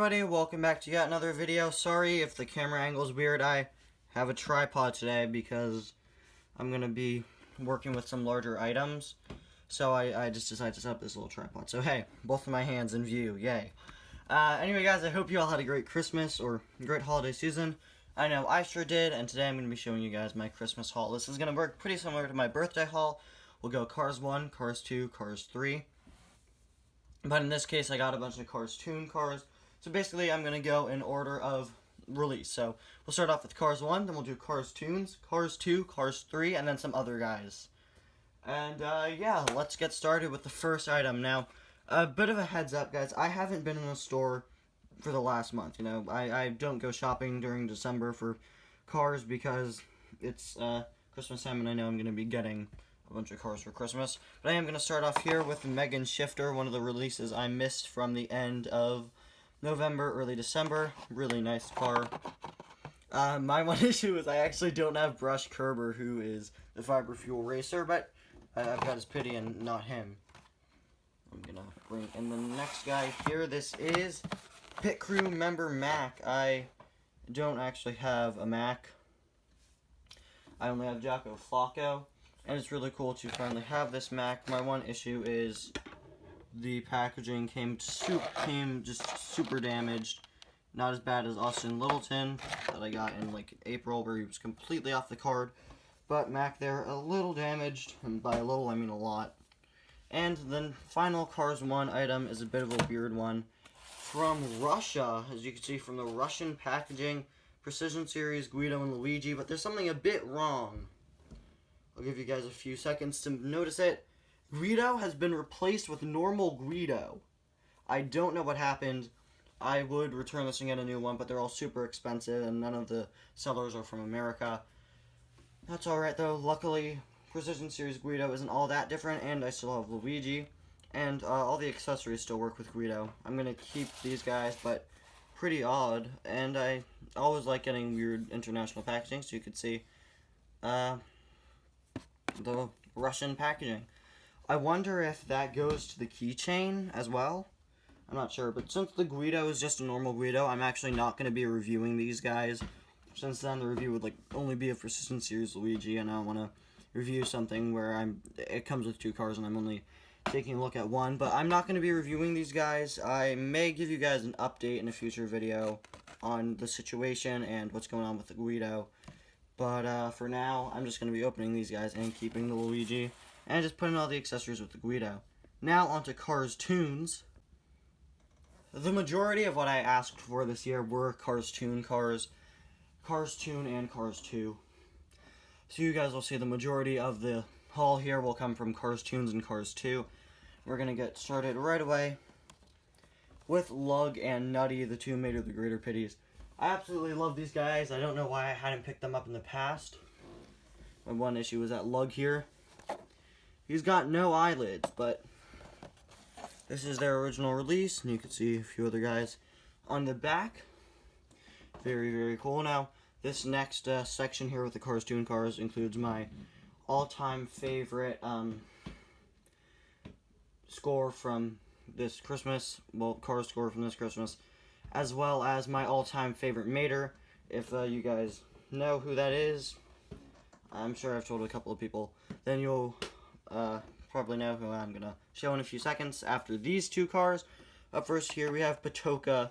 everybody, welcome back to yet another video. Sorry if the camera angle is weird. I have a tripod today because I'm going to be working with some larger items. So I just decided to set up this little tripod. So hey, both of my hands in view, yay. Anyway guys, I hope you all had a great Christmas or great holiday season. I know I sure did, and today I'm going to be showing you guys my Christmas haul. This is going to work pretty similar to my birthday haul. We'll go Cars 1, Cars 2, Cars 3. But in this case, I got a bunch of Cars Toon cars. So basically, I'm going to go in order of release. So we'll start off with Cars 1, then we'll do Cars Toons, Cars 2, Cars 3, and then some other guys. And yeah, let's get started with the first item. Now, a bit of a heads up, guys. I haven't been in a store for the last month. You know, I don't go shopping during December for cars because it's Christmas time and I know I'm going to be getting a bunch of cars for Christmas. But I am going to start off here with Megan Shifter, one of the releases I missed from the end of November, early December. Really nice car. My one issue is I actually don't have Brush Kerber, who is the Fiber Fuel Racer, but I've got his pity and not him. I'm going to bring in the next guy here. This is Pit Crew member Mac. I don't actually have a Mac. I only have Jocko Flacco. And it's really cool to finally have this Mac. My one issue is the packaging came just super damaged. Not as bad as Austin Littleton that I got in like April, where he was completely off the card. But Mac there, a little damaged, and by a little I mean a lot. And the final Cars 1 item is a bit of a weird one. From Russia, as you can see from the Russian packaging, Precision Series Guido and Luigi, but there's something a bit wrong. I'll give you guys a few seconds to notice it. Guido has been replaced with normal Guido. I don't know what happened. I would return this and get a new one, but they're all super expensive, and none of the sellers are from America. That's alright, though. Luckily, Precision Series Guido isn't all that different, and I still have Luigi. And all the accessories still work with Guido. I'm going to keep these guys, but pretty odd. And I always like getting weird international packaging, so you could see the Russian packaging. I wonder if that goes to the keychain as well. I'm not sure, but since the Guido is just a normal Guido, I'm actually not going to be reviewing these guys. Since then, the review would only be a Precision Series Luigi, and I want to review something where it comes with two cars and I'm only taking a look at one. But I'm not going to be reviewing these guys. I may give you guys an update in a future video on the situation and what's going on with the Guido. But for now, I'm just going to be opening these guys and keeping the Luigi. And just putting all the accessories with the Guido. Now onto Cars Toons. The majority of what I asked for this year were Cars Toon cars. Cars Toon and Cars 2. So you guys will see the majority of the haul here will come from Cars Toons and Cars 2. We're going to get started right away with Lug and Nutty, the two made of the Greater Pities. I absolutely love these guys. I don't know why I hadn't picked them up in the past. My one issue is that Lug here. He's got no eyelids, but this is their original release, and you can see a few other guys on the back. Very, very cool. Now, this next section here with the Cars Toon cars includes my all-time favorite score from this Christmas. Well, car score from this Christmas. As well as my all-time favorite mater. If you guys know who that is, I'm sure I've told a couple of people, then you'll probably know who I'm going to show in a few seconds after these two cars. Up first here we have Patoka,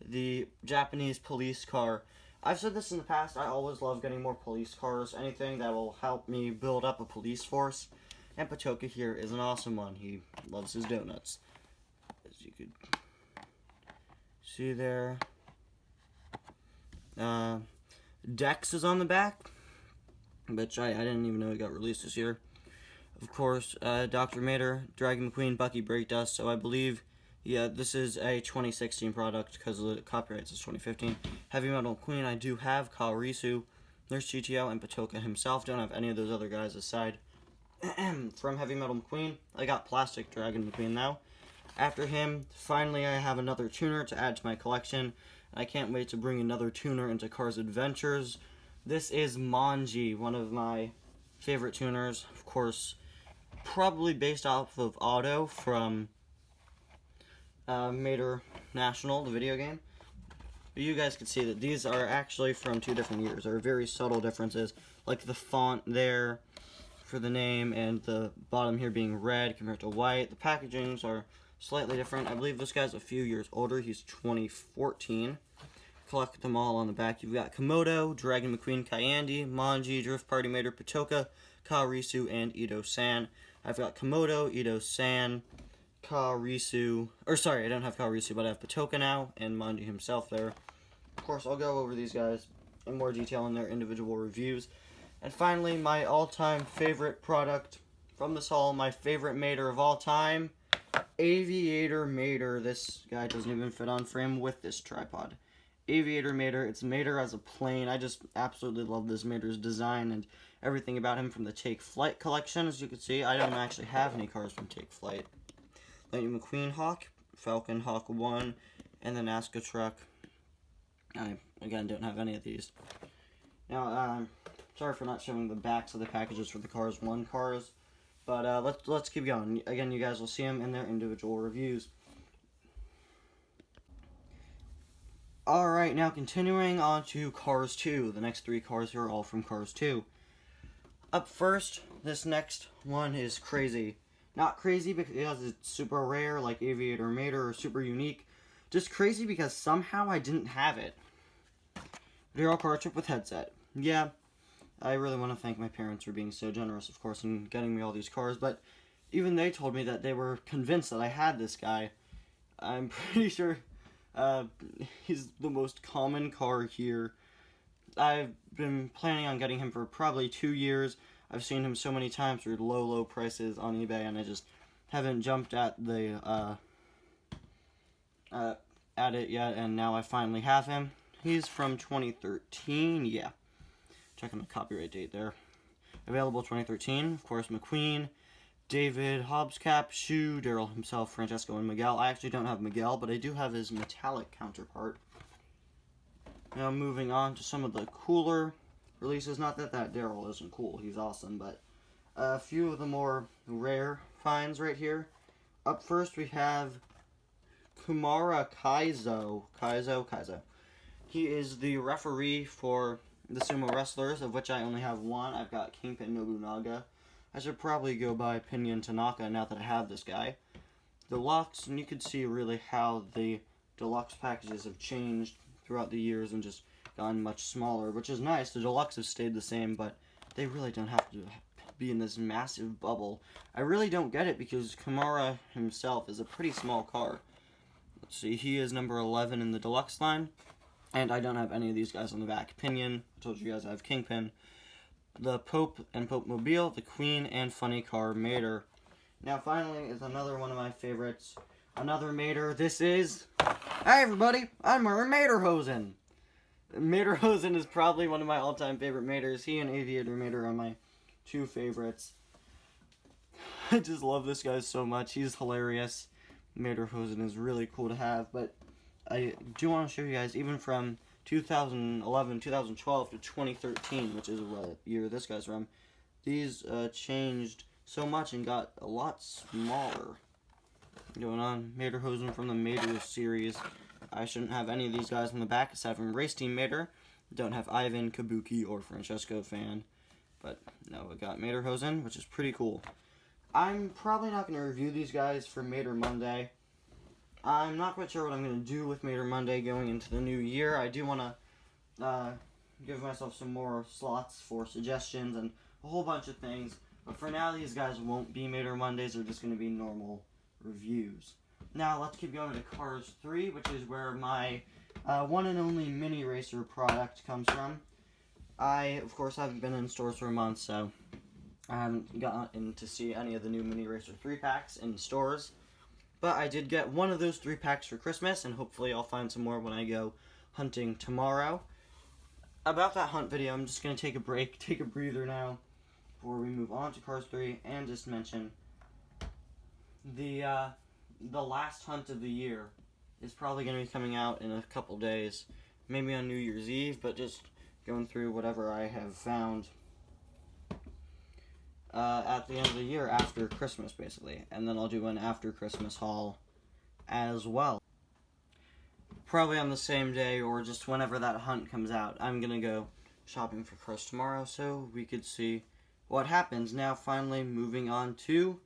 the Japanese police car. I've said this in the past, I always love getting more police cars, anything that will help me build up a police force. And Patoka here is an awesome one. He loves his donuts, as you could see there. Dex is on the back, which I didn't even know it got released this year. Of course, Dr. Mater, Dragon McQueen, Bucky Breakdust, so I believe, yeah, this is a 2016 product because the copyright says 2015. Heavy Metal Queen, I do have Kyle Risu, Nurse GTO, and Patoka himself. Don't have any of those other guys aside. From Heavy Metal McQueen, I got Plastic Dragon McQueen now. After him, finally I have another tuner to add to my collection. I can't wait to bring another tuner into Cars Adventures. This is Manji, one of my favorite tuners. Of course, probably based off of Otto from Mater National, the video game. But you guys can see that these are actually from 2 different years. There are very subtle differences, like the font there for the name and the bottom here being red compared to white. The packagings are slightly different. I believe this guy's a few years older. He's 2014. Collect them all on the back. You've got Komodo, Dragon McQueen, Kyandi, Manji, Drift Party Mater, Patoka, Karisu, and Ito-san. I've got Komodo, Ito-san, Karisu, or sorry, I don't have Karisu, but I have Patoka now, and Manji himself there. Of course, I'll go over these guys in more detail in their individual reviews. And finally, my all-time favorite product from this haul, my favorite Mater of all time, Aviator Mater. This guy doesn't even fit on frame with this tripod. Aviator Mater, it's Mater as a plane. I just absolutely love this Mater's design and everything about him from the Take Flight collection. As you can see, I don't actually have any cars from Take Flight. Lightning McQueen Hawk, Falcon Hawk 1, and the Nazca truck. I, again, don't have any of these. Now, sorry for not showing the backs of the packages for the Cars 1 cars, but let's keep going. Again, you guys will see them in their individual reviews. Alright, now continuing on to Cars 2. The next 3 cars here are all from Cars 2. Up first, this next one is crazy. Not crazy because it's super rare like Aviator Mater or super unique. Just crazy because somehow I didn't have it. Daryl car trip with headset. Yeah, I really want to thank my parents for being so generous, of course, in getting me all these cars, but even they told me that they were convinced that I had this guy. I'm pretty sure he's the most common car here. I've been planning on getting him for probably 2 years. I've seen him so many times for low prices on eBay, and I just haven't jumped at the at it yet, and now I finally have him. He's from 2013, yeah. Checking the copyright date there. Available 2013, of course, McQueen, David, Hobbscap, Shu, Daryl himself, Francesco, and Miguel. I actually don't have Miguel, but I do have his metallic counterpart. Now moving on to some of the cooler releases. Not that Daryl isn't cool, he's awesome, but a few of the more rare finds right here. Up first we have Kumara Kaizo. He is the referee for the sumo wrestlers, of which I only have one. I've got Kingpin Nobunaga. I should probably go by Pinion Tanaka now that I have this guy. Deluxe, and you can see really how the deluxe packages have changed throughout the years and just gotten much smaller, which is nice. The deluxe have stayed the same, but they really don't have to be in this massive bubble. I really don't get it because Kamara himself is a pretty small car. Let's see, he is number 11 in the deluxe line, and I don't have any of these guys on the back. Pinion, I told you guys I have Kingpin, the Pope and Pope Mobile, the Queen, and Funny Car Mater. Now finally is another one of my favorites, another Mater. This is, hey everybody, I'm Materhosen. Materhosen is probably one of my all-time favorite Maters. He and Aviator Mater are my 2 favorites. I just love this guy so much. He's hilarious. Materhosen is really cool to have, but I do want to show you guys, even from 2011, 2012 to 2013, which is what year this guy's from, these changed so much and got a lot smaller. Going on, Materhosen from the Mater series. I shouldn't have any of these guys on the back aside from Race Team Mater. Don't have Ivan, Kabuki, or Francesco Fan. But no, we got Materhosen, which is pretty cool. I'm probably not going to review these guys for Mater Monday. I'm not quite sure what I'm going to do with Mater Monday going into the new year. I do want to give myself some more slots for suggestions and a whole bunch of things. But for now, these guys won't be Mater Mondays. They're just going to be normal reviews. Now, let's keep going to Cars 3, which is where my one and only mini racer product comes from. I, of course, haven't been in stores for a month, so I haven't gotten to see any of the new mini racer 3-packs in stores. But I did get one of those 3-packs for Christmas, and hopefully I'll find some more when I go hunting tomorrow. About that hunt video, I'm just going to take a break, take a breather now, before we move on to Cars 3, and just mention the last hunt of the year is probably going to be coming out in a couple days, maybe on New Year's Eve, but just going through whatever I have found at the end of the year after Christmas, basically. And then I'll do an after Christmas haul as well. probably on the same day or just whenever that hunt comes out. I'm gonna go shopping for cars tomorrow so we could see what happens. Now finally moving on to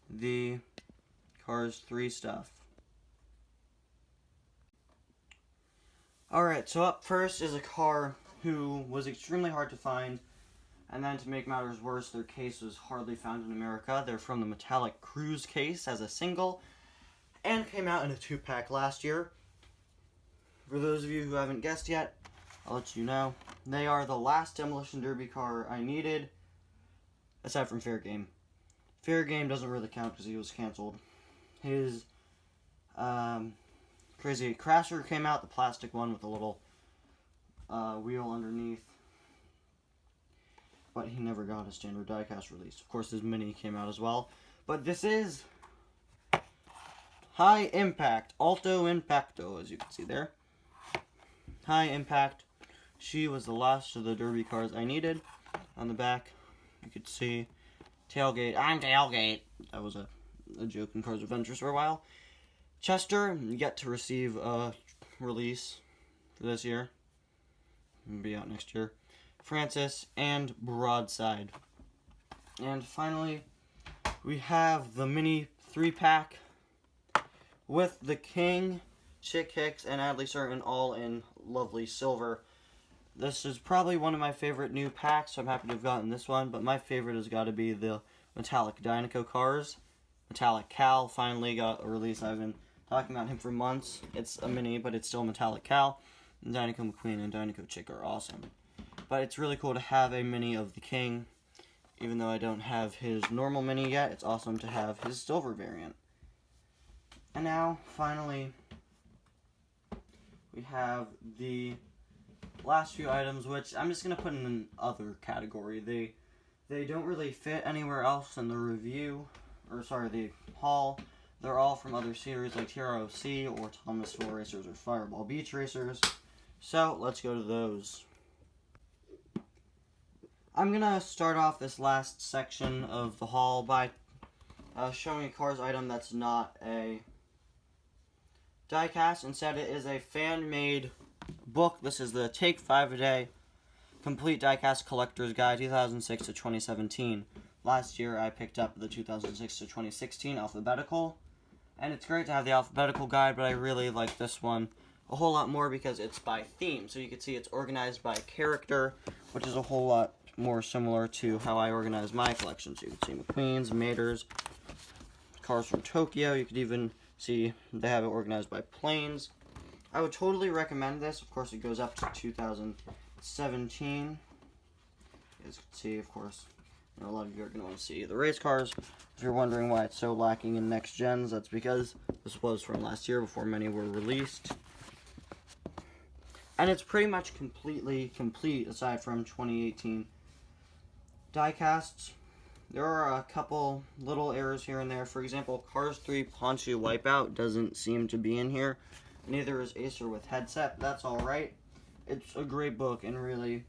the Cars 3 stuff. Alright, so up first is a car who was extremely hard to find, and then to make matters worse, their case was hardly found in America. They're from the Metallic Cruise case as a single, and came out in a 2-pack last year. For those of you who haven't guessed yet, I'll let you know. They are the last Demolition Derby car I needed, aside from Fair Game. Fair Game doesn't really count because he was canceled. His Crazy Crasher came out, the plastic one with a little wheel underneath. But he never got a standard diecast release. Of course, his Mini came out as well. But this is High Impact, Alto Impacto, as you can see there. High Impact. She was the last of the Derby cars I needed. On the back, you could see tailgate. I'm tailgate. That was a joke in Cars Adventures for a while. Chester, yet to receive a release for this year. It'll be out next year. Francis, and Broadside. And finally, we have the Mini 3-pack with the King, Chick Hicks, and Adley Certain all in lovely silver. This is probably one of my favorite new packs, so I'm happy to have gotten this one, but my favorite has got to be the Metallic Dynaco cars. Metallic Cal finally got a release. I've been talking about him for months. It's a Mini, but it's still Metallic Cal. And Dynaco McQueen and Dynaco Chick are awesome. But it's really cool to have a Mini of the King. Even though I don't have his normal Mini yet, it's awesome to have his silver variant. And now, finally, we have the last few items, which I'm just going to put in an other category. They don't really fit anywhere else in the review, or sorry, the haul. They're all from other series like TROC or Thomasville Racers or Fireball Beach Racers. So, let's go to those. I'm going to start off this last section of the haul by showing a Cars item that's not a diecast. Instead, it is a fan-made book. This is the Take 5 a Day Complete Diecast Collector's Guide 2006 to 2017. Last year, I picked up the 2006 to 2016 alphabetical. And it's great to have the alphabetical guide, but I really like this one a whole lot more because it's by theme. So you can see it's organized by character, which is a whole lot more similar to how I organize my collection. So you can see McQueen's, Maters, cars from Tokyo. You could even see they have it organized by planes. I would totally recommend this. Of course, it goes up to 2017. As you can see, of course, a lot of you are going to want to see the race cars. If you're wondering why it's so lacking in next gens, that's because this was from last year before many were released. And it's pretty much completely complete aside from 2018 diecasts. There are a couple little errors here and there. For example, Cars 3 Ponchu Wipeout doesn't seem to be in here. Neither is Acer with Headset. That's alright. It's a great book, and really,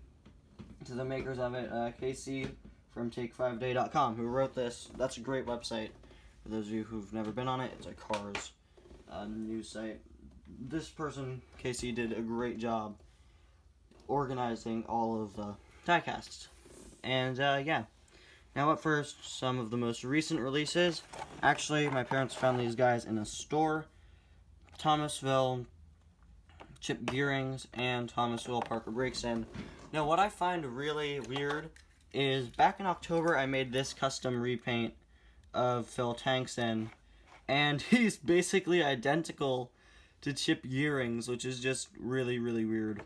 to the makers of it, Casey from Take5day.com, who wrote this. That's a great website. For those of you who've never been on it, it's a Cars news site. This person, Casey, did a great job organizing all of the diecasts. And, yeah. Now up first, some of the most recent releases. Actually, my parents found these guys in a store. Thomasville, Chip Gearings, and Thomasville Parker Brakes In. Now, what I find really weird is back in October, I made this custom repaint of Phil Tankson, and he's basically identical to Chip Gearings, which is just really, really weird.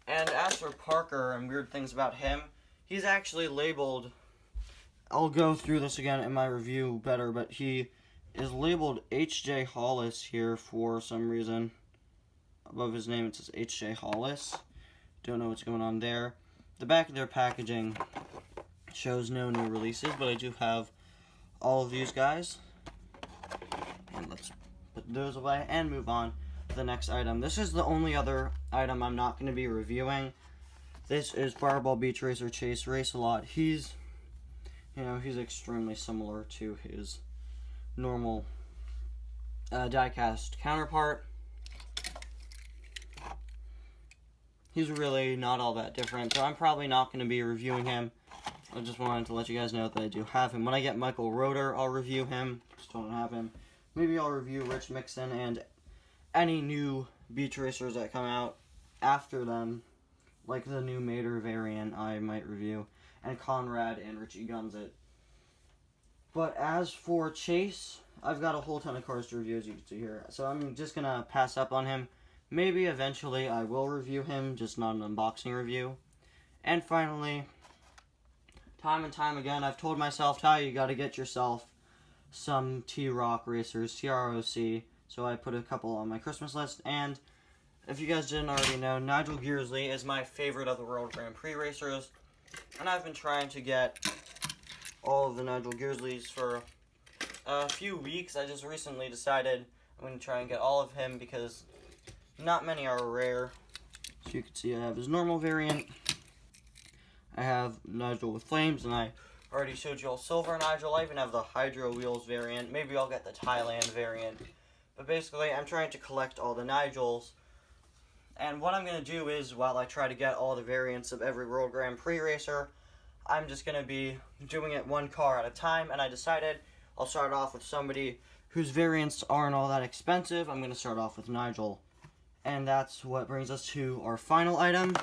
And as for Parker and weird things about him, he's actually labeled, I'll go through this again in my review better, but he is labeled H.J. Hollis here for some reason. Above his name it says H.J. Hollis. Don't know what's going on there. The back of their packaging shows no new releases, but I do have all of these guys. And let's put those away and move on to the next item. This is the only other item I'm not going to be reviewing. This is Fireball Beach Racer Chase Race-A-Lot. He's extremely similar to his normal die-cast counterpart. He's really not all that different, so I'm probably not going to be reviewing him. I just wanted to let you guys know that I do have him. When I get Michael Roeder, I'll review him. Still don't have him. Maybe I'll review Rich Mixon and any new beach racers that come out after them, like the new Mater variant I might review, and Conrad and Richie Gunzit. But as for Chase, I've got a whole ton of cars to review, as you can see here. So I'm just going to pass up on him. Maybe eventually I will review him, just not an unboxing review. And finally, time and time again, I've told myself, Ty, you got to get yourself some T-Rock racers, TROC. So I put a couple on my Christmas list. And if you guys didn't already know, Nigel Gearsley is my favorite of the World Grand Prix racers. And I've been trying to get all of the Nigel Gearsleys for a few weeks. I just recently decided I'm going to try and get all of him because not many are rare. So you can see I have his normal variant. I have Nigel with flames, and I already showed you all silver Nigel. I even have the Hydro Wheels variant. Maybe I'll get the Thailand variant. But basically, I'm trying to collect all the Nigels. And what I'm going to do is, while I try to get all the variants of every World Grand Prix racer, I'm just going to be doing it one car at a time. And I decided I'll start off with somebody whose variants aren't all that expensive. I'm going to start off with Nigel. And that's what brings us to our final item,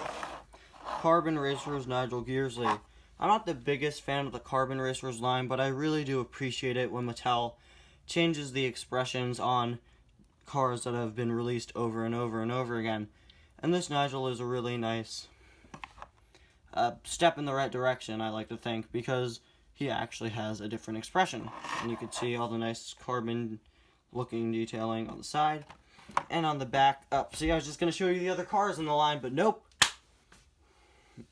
Carbon Racers Nigel Gearsley. I'm not the biggest fan of the Carbon Racers line, but I really do appreciate it when Mattel changes the expressions on cars that have been released over and over and over again. And this Nigel is a really nice step in the right direction, I like to think, because he actually has a different expression. And you can see all the nice carbon looking detailing on the side. And on the back, see, I was just going to show you the other cars in the line, but nope.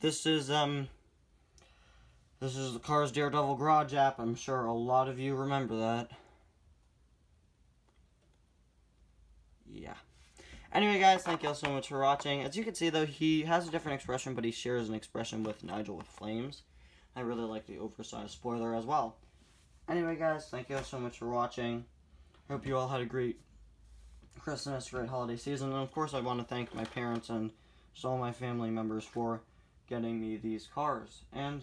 This is the Cars Daredevil Garage app. I'm sure a lot of you remember that. Yeah. Anyway, guys, thank you all so much for watching. As you can see, though, he has a different expression, but he shares an expression with Nigel with Flames. I really like the oversized spoiler as well. Anyway, guys, thank you all so much for watching. Hope you all had a great Christmas, great holiday season, and of course I want to thank my parents and just all my family members for getting me these cars. And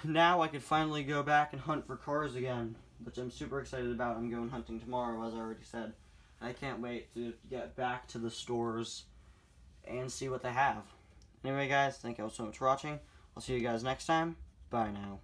now I could finally go back and hunt for cars again, which I'm super excited about. I'm going hunting tomorrow, as I already said. I can't wait to get back to the stores and see what they have. Anyway, guys, thank you all so much for watching. I'll see you guys next time. Bye now.